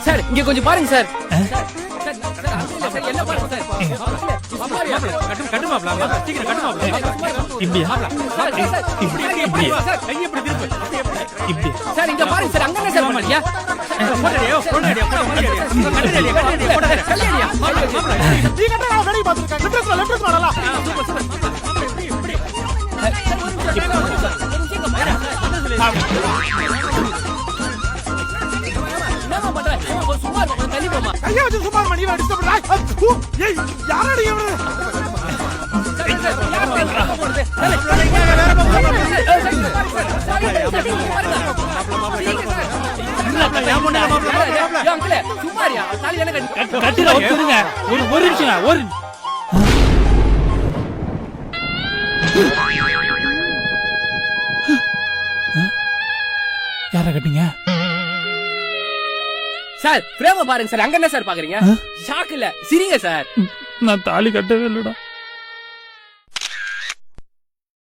Sir இங்க கொஞ்சம் பாருங்க சார். என்ன பாருங்க சார். சார் இங்க பாருங்க சார். அங்க சார் பண்ணலையா? யார கட்டிங்க சார்? பிரேம பாருங்க சார். அங்க என்ன சார் பாக்குறீங்க? ஷாக் இல்ல, சிரிங்க சார். நான் தாலி கட்டவே இல்லடா.